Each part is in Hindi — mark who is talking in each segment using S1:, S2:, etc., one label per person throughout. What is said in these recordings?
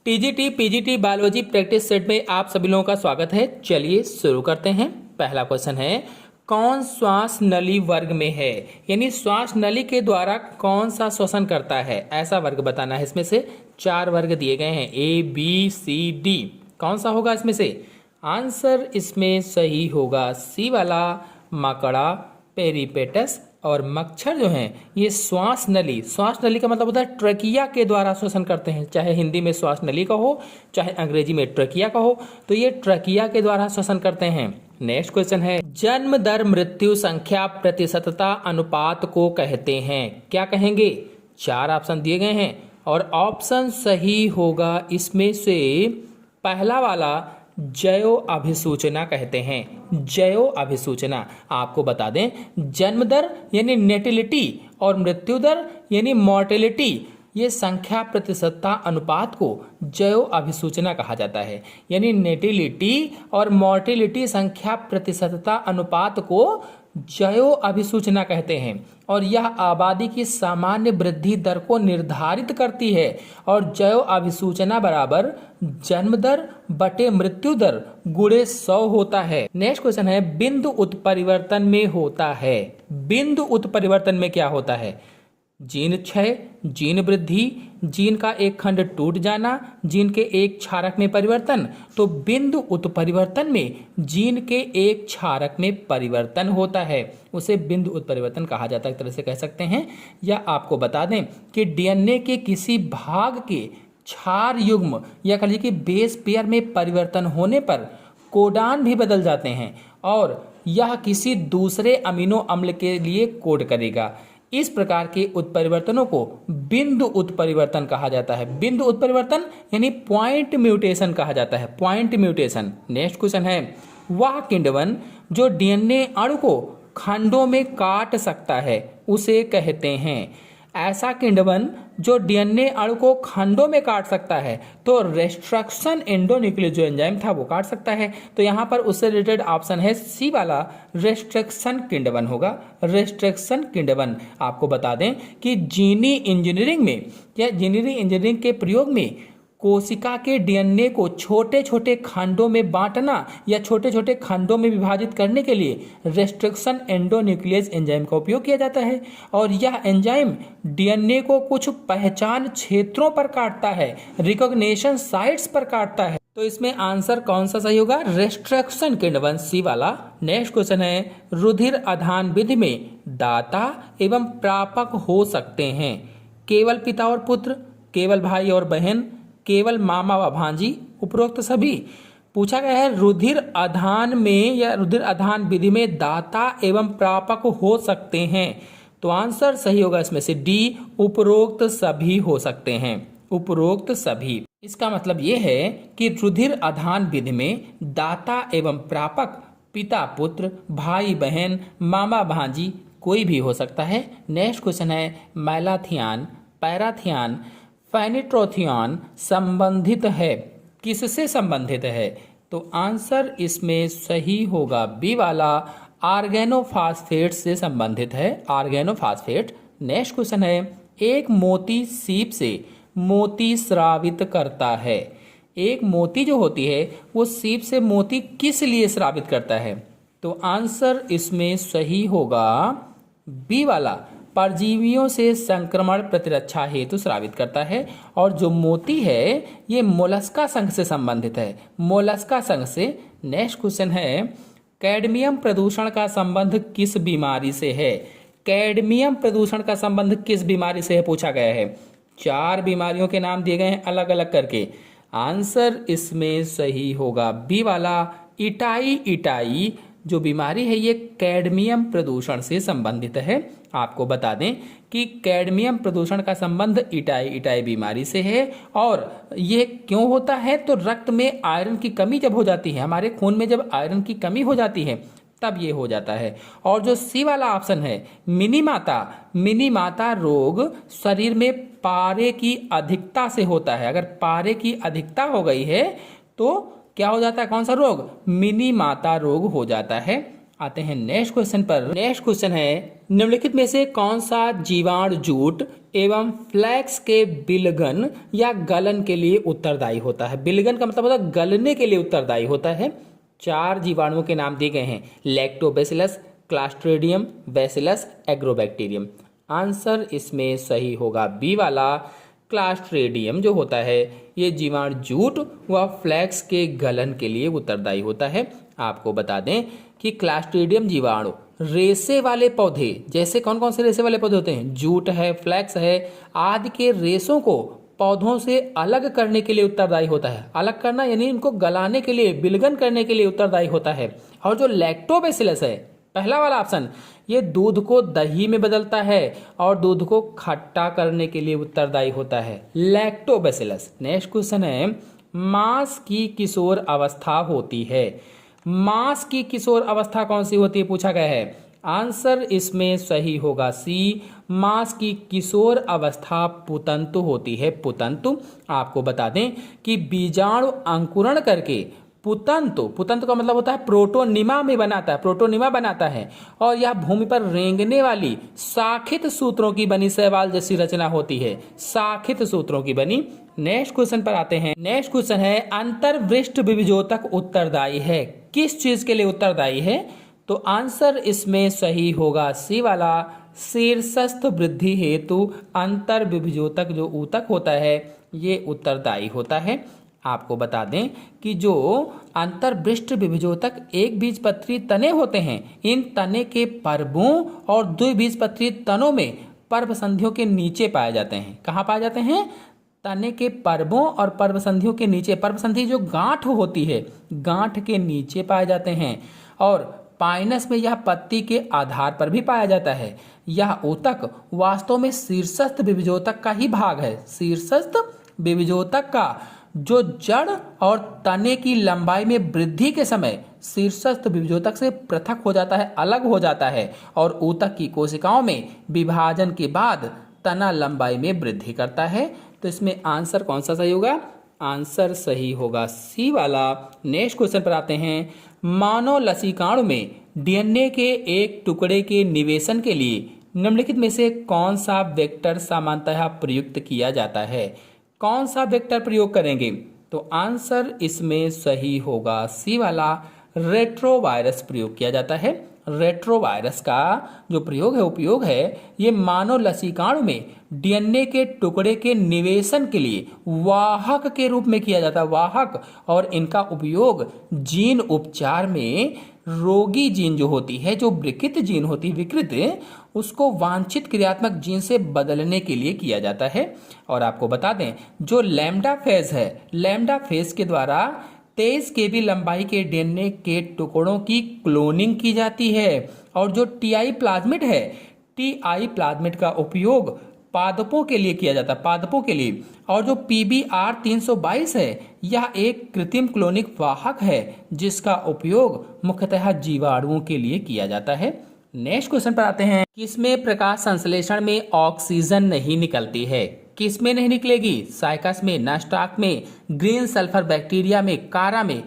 S1: TGT PGT biology practice set में आप सभी लोगों का स्वागत है। चलिए शुरू करते हैं। पहला क्वेश्चन है, कौन श्वास नली वर्ग में है, यानी श्वास नली के द्वारा कौन सा श्वसन करता है, ऐसा वर्ग बताना है। इसमें से 4 वर्ग दिए गए हैं, ए बी सी डी। कौन सा होगा इसमें से? आंसर इसमें सही होगा सी वाला, मकड़ा, पेरिपेटस और मच्छर जो हैं ये श्वास नली का मतलब होता है ट्रकिया के द्वारा श्वसन करते हैं। चाहे हिंदी में श्वास नली का हो, चाहे अंग्रेजी में ट्रकिया का हो, तो ये ट्रकिया के द्वारा श्वसन करते हैं। नेक्स्ट क्वेश्चन है, जन्म दर मृत्यु संख्या प्रतिशतता अनुपात को कहते हैं, क्या कहेंगे? 4 ऑप्शन दिए गए हैं और ऑप्शन सही होगा इसमें से पहला वाला, जयो अभिसूचना कहते हैं। जयो अभिसूचना। आपको बता दें, जन्म दर यानी नेटिलिटी और मृत्यु दर यानी मॉर्टेलिटी, ये संख्या प्रतिशतता अनुपात को जयो अभिसूचना कहा जाता है। यानी नेटिलिटी और मॉर्टेलिटी संख्या प्रतिशतता अनुपात को जयो अभिसूचना कहते हैं और यह आबादी की सामान्य वृद्धि दर को निर्धारित करती है। और जयो अभिसूचना बराबर जन्म दर बटे मृत्यु दर गुणे 100 होता है। नेक्स्ट क्वेश्चन है, बिंदु उत्परिवर्तन में होता है। बिंदु उत्परिवर्तन में क्या होता है? जीन क्षय, जीन वृद्धि, जीन का एक खंड टूट जाना, जीन के एक क्षारक में परिवर्तन। तो बिंदु उत्परिवर्तन में जीन के एक क्षारक में परिवर्तन होता है, उसे बिंदु उत्परिवर्तन कहा जाता है, एक तरह से कह सकते हैं। या आपको बता दें कि डीएनए के किसी भाग के क्षार युग्म या कह लीजिए कि बेस पेयर में परिवर्तन होने पर कोडान भी बदल जाते हैं और यह किसी दूसरे अमीनो अम्ल के लिए कोड करेगा। इस प्रकार के उत्परिवर्तनों को बिंदु उत्परिवर्तन कहा जाता है। बिंदु उत्परिवर्तन यानी पॉइंट म्यूटेशन कहा जाता है, पॉइंट म्यूटेशन। नेक्स्ट क्वेश्चन है, वह किण्वन जो डीएनए अणु को खंडों में काट सकता है उसे कहते हैं। ऐसा किण्वन जो डीएनए अणु को खंडों में काट सकता है, तो रेस्ट्रक्शन एंडोन्यूक्लियस जो एंजाइम था वो काट सकता है। तो यहाँ पर उससे रिलेटेड ऑप्शन है सी वाला, रेस्ट्रक्शन किण्वन होगा, रेस्ट्रक्शन किण्वन। आपको बता दें कि जीनी इंजीनियरिंग में या जीनी इंजीनियरिंग के प्रयोग में कोशिका के डीएनए को छोटे छोटे खंडों में बांटना या छोटे छोटे खंडों में विभाजित करने के लिए रेस्ट्रिक्शन एंडोन्यूक्लियस एंजाइम का उपयोग किया जाता है। और यह एंजाइम डीएनए को कुछ पहचान क्षेत्रों पर काटता है, रिकॉग्निशन साइट्स पर काटता है। तो इसमें आंसर कौन सा सही होगा? रेस्ट्रिक्शन किण्वन, सी वाला। नेक्स्ट क्वेश्चन है, रुधिर आधान विधि में दाता एवं प्रापक हो सकते हैं केवल पिता और पुत्र, केवल भाई और बहन, केवल मामा व भांजी, उपरोक्त सभी। पूछा गया है रुधिर आधान में या रुधिर आधान विधि में दाता एवं प्रापक हो सकते हैं, तो आंसर सही होगा इसमें से डी, उपरोक्त सभी हो सकते हैं, उपरोक्त सभी। इसका मतलब यह है कि रुधिर आधान विधि में दाता एवं प्रापक पिता पुत्र, भाई बहन, मामा भांजी कोई भी हो सकता है। नेक्स्ट क्वेश्चन है, मैलाथियान, पैराथियान, फेनिट्रोथियान संबंधित है, किससे संबंधित है? तो आंसर इसमें सही होगा बी वाला, आर्गेनोफॉस्फेट से संबंधित है, आर्गेनोफॉस्फेट। नेक्स्ट क्वेश्चन है, एक मोती सीप से मोती स्रावित करता है। एक मोती जो होती है वो सीप से मोती किस लिए स्रावित करता है? तो आंसर इसमें सही होगा बी वाला, परजीवियों से संक्रमण प्रतिरक्षा हेतु स्रावित करता है। और जो मोती है ये मोलस्का संघ से संबंधित है, मोलस्का संघ से। नेक्स्ट क्वेश्चन है, कैडमियम प्रदूषण का संबंध किस बीमारी से है? कैडमियम प्रदूषण का संबंध किस बीमारी से है पूछा गया है। 4 बीमारियों के नाम दिए गए हैं अलग अलग करके। आंसर इसमें सही होगा बी वाला, इटाई जो बीमारी है ये कैडमियम प्रदूषण से संबंधित है। आपको बता दें कि कैडमियम प्रदूषण का संबंध इटाई बीमारी से है। और ये क्यों होता है? तो रक्त में आयरन की कमी जब हो जाती है, हमारे खून में जब आयरन की कमी हो जाती है तब ये हो जाता है। और जो सी वाला ऑप्शन है, मिनी माता रोग शरीर में पारे की अधिकता से होता है। अगर पारे की अधिकता हो गई है तो क्या हो जाता है? कौन सा रोग? मिनी माता रोग हो जाता है। आते हैं नेक्स्ट क्वेश्चन पर। नेक्स्ट क्वेश्चन है, निम्नलिखित में से कौन सा जीवाणु जूट एवं फ्लैक्स के विलगन या गलन के लिए उत्तरदायी होता है। विलगन का मतलब होता है गलने के लिए उत्तरदायी होता है। 4 जीवाणुओं के नाम दिए गए हैं, lactobacillus, Clostridium, bacillus, agrobacterium. Answer इसमें सही होगा बी वाला, क्लास्ट्रीडियम जो होता है ये जीवाणु जूट व फ्लैक्स के गलन के लिए उत्तरदायी होता है। आपको बता दें कि क्लास्ट्रीडियम जीवाणु रेशे वाले पौधे, जैसे कौन कौन से रेशे वाले पौधे होते हैं, जूट है, फ्लैक्स है आदि के रेशों को पौधों से अलग करने के लिए उत्तरदायी होता है। अलग करना यानी इनको गलाने के लिए, विलगन करने के लिए उत्तरदायी होता है। और जो लैक्टोबैसिलस है, पहला वाला ऑप्शन, ये दूध को दही में बदलता है और दूध को खट्टा करने के लिए उत्तरदायी होता है, लैक्टोबैसिलस। नेक्स्ट क्वेश्चन है, मांस की किशोर अवस्था होती है। मांस की किशोर अवस्था कौन सी होती है पूछा गया है। आंसर इसमें सही होगा सी, मांस की किशोर अवस्था पुतंतु होती है, पुतंतु। आपको बता दें कि बीजाणु अंकुरण करके पुतंतु, पुतंतु का मतलब होता है प्रोटोनिमा में बनाता है, प्रोटोनिमा बनाता है और यह भूमि पर रेंगने वाली शाखित सूत्रों की बनी शैवाल जैसी रचना होती है, शाखित सूत्रों की बनी। नेक्स्ट क्वेश्चन पर आते हैं। नेक्स्ट क्वेश्चन है, अंतर्वृष्ट विभिजोतक उत्तरदायी है, किस चीज के लिए उत्तरदायी है? तो आंसर इसमें सही होगा सी वाला, शीर्षस्थ वृद्धि हेतु अंतर विभिजोतक जो ऊतक होता है ये उत्तरदायी होता है। आपको बता दें कि जो अंतर्वृष्ट विभिजोतक एक बीजपत्री तने होते हैं, इन तने के पर्वों और द्विबीजपत्री तनों में पर्व संधियों के नीचे पाए जाते हैं। कहाँ पाए जाते हैं? तने के पर्वों और पर्व संधियों के नीचे। पर्व संधि जो गांठ होती है, गांठ के नीचे पाए जाते हैं और पाइनस में यह पत्ती के आधार पर भी पाया जाता है। यह ऊतक वास्तव में शीर्षस्थ विभिजोतक का ही भाग है। शीर्षस्थ विभिजोतक का जो जड़ और तने की लंबाई में वृद्धि के समय शीर्षस्थ विभिजोतक से पृथक हो जाता है, अलग हो जाता है और ऊतक की कोशिकाओं में विभाजन के बाद तना लंबाई में वृद्धि करता है। तो इसमें आंसर कौन सा सही होगा? आंसर सही होगा सी वाला। नेक्स्ट क्वेश्चन पर आते हैं। मानव लसीकाणु में डीएनए के एक टुकड़े के निवेशन के लिए निम्नलिखित में से कौन सा वेक्टर सामान्यतः प्रयुक्त किया जाता है? कौन सा वेक्टर प्रयोग करेंगे? तो आंसर इसमें सही होगा सी वाला, रेट्रोवायरस प्रयोग किया जाता है। रेट्रोवायरस का जो प्रयोग है, उपयोग है, ये मानव लसीकाणु में डीएनए के टुकड़े के निवेशन के लिए वाहक के रूप में किया जाता है, वाहक। और इनका उपयोग जीन उपचार में रोगी जीन जो होती है, जो विकृत जीन होती है, विकृत, उसको वांछित क्रियात्मक जीन से बदलने के लिए किया जाता है। और आपको बता दें जो लैम्डा फेज है, लैम्डा फेज के द्वारा 23 kb लंबाई के डीएनए के टुकड़ों की क्लोनिंग की जाती है। और जो टीआई प्लाज्मिड है, टीआई प्लाज्मिड का उपयोग पादपों के लिए किया जाता है, पादपों के लिए। और जो PBR 322 है, यह एक कृत्रिम क्लोनिक वाहक है जिसका उपयोग मुख्यतः जीवाणुओं के लिए किया जाता है। नेक्स्ट क्वेश्चन पर आते हैं। किसमें प्रकाश संश्लेषण में ऑक्सीजन नहीं निकलती है? किसमें नहीं निकलेगी? साइकस में, नास्टाक में, ग्रीन सल्फर बैक्टीरिया में, कारा में।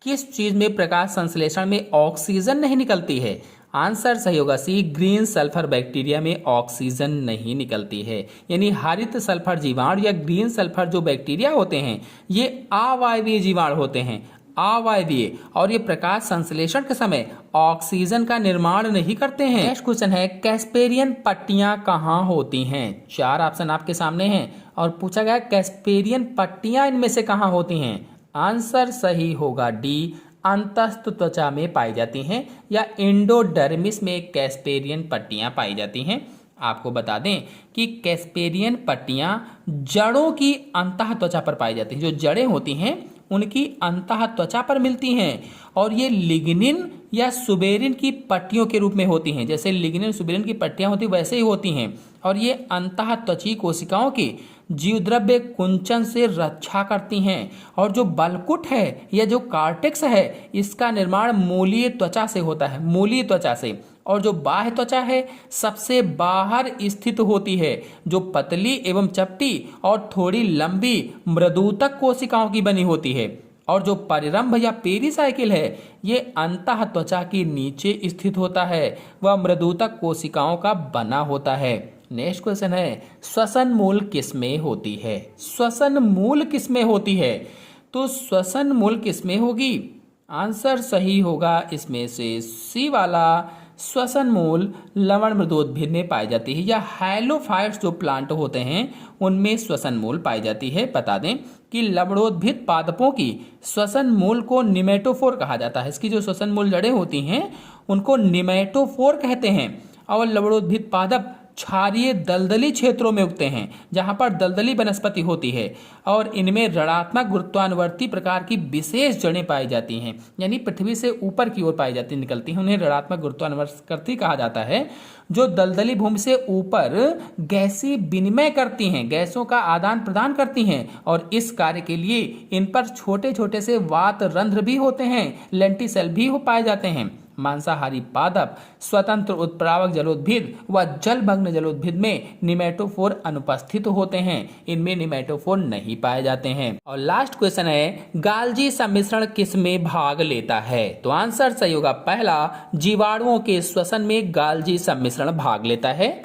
S1: किस चीज में प्रकाश संश्लेषण में ऑक्सीजन नहीं निकलती है? आंसर सही होगा सी, ग्रीन सल्फर बैक्टीरिया में ऑक्सीजन नहीं निकलती है। यानी हरित सल्फर जीवाणु या ग्रीन सल्फर जो बैक्टीरिया होते हैं ये अवायवीय जीवाणु होते हैं, अवायवीय, और ये प्रकाश संश्लेषण के समय ऑक्सीजन का निर्माण नहीं करते हैं। नेक्स्ट क्वेश्चन है, कैस्पेरियन पट्टियां कहाँ होती हैं? 4 ऑप्शन आपके सामने हैं और पूछा गया कैस्पेरियन पट्टियां इनमें से कहाँ होती हैं? आंसर सही होगा डी, अंतस्थ त्वचा में पाई जाती हैं या एंडोडर्मिस में कैस्पेरियन पट्टियां पाई जाती हैं। आपको बता दें कि कैस्पेरियन पट्टियां जड़ों की अंतः त्वचा पर पाई जाती हैं। जो जड़ें होती हैं उनकी अंतः त्वचा पर मिलती हैं और ये लिग्निन या सुबेरिन की पट्टियों के रूप में होती हैं। जैसे लिग्निन सुबेरिन की पट्टियां होती वैसे ही होती हैं और ये अंतः त्वची कोशिकाओं की जीवद्रव्य कुंचन से रक्षा करती हैं। और जो बलकुट है या जो कार्टेक्स है इसका निर्माण मूलीय त्वचा से होता है, मूलीय त्वचा से। और जो बाह्य त्वचा है सबसे बाहर स्थित होती है, जो पतली एवं चपटी और थोड़ी लंबी मृदुतक कोशिकाओं की बनी होती है। और जो परिरंभ या पेरिसाइकिल है ये अंतः त्वचा के नीचे स्थित होता है। वह मृदुतक कोशिकाओं का बना होता है। नेक्स्ट क्वेश्चन है, श्वसन मूल किसमें होती है? श्वसन मूल किसमें होती है? तो श्वसन मूल किसमें होगी? आंसर सही होगा इसमें से सी वाला, श्वसन मूल लवण मृदोद्भिद में पाई जाती है, या हैलोफाइट्स जो प्लांट होते हैं उनमें श्वसन मूल पाई जाती है। बता दें कि लवणोद्भिद पादपों की श्वसन मूल को निमेटोफोर कहा जाता है। इसकी जो श्वसन मूल जड़ें होती हैं उनको निमेटोफोर कहते हैं। और लवणोद्भिद पादप क्षारीय दलदली क्षेत्रों में उगते हैं जहां पर दलदली वनस्पति होती है, और इनमें ऋणात्मक गुरुत्वानुवर्ती प्रकार की विशेष जड़ें पाई जाती हैं, यानी पृथ्वी से ऊपर की ओर पाई जाती निकलती हैं। उन्हें ऋणात्मक गुरुत्वानुवर्ती कहा जाता है, जो दलदली भूमि से ऊपर गैसीय विनिमय करती हैं, गैसों का आदान प्रदान करती हैं, और इस कार्य के लिए इन पर छोटे छोटे से वात रंध्र भी होते हैं, लेंटिसेल भी पाए जाते हैं। मांसाहारी पादप, स्वतंत्र उत्प्रावक जलोद्भिद व जलमग्न जलोद्भिद में निमेटोफोर अनुपस्थित होते हैं, इनमें निमेटोफोर नहीं पाए जाते हैं। और लास्ट क्वेश्चन है, गाल्जी सम्मिश्रण किस में भाग लेता है? तो आंसर सही होगा पहला, जीवाणुओं के श्वसन में गाल्जी सम्मिश्रण भाग लेता है।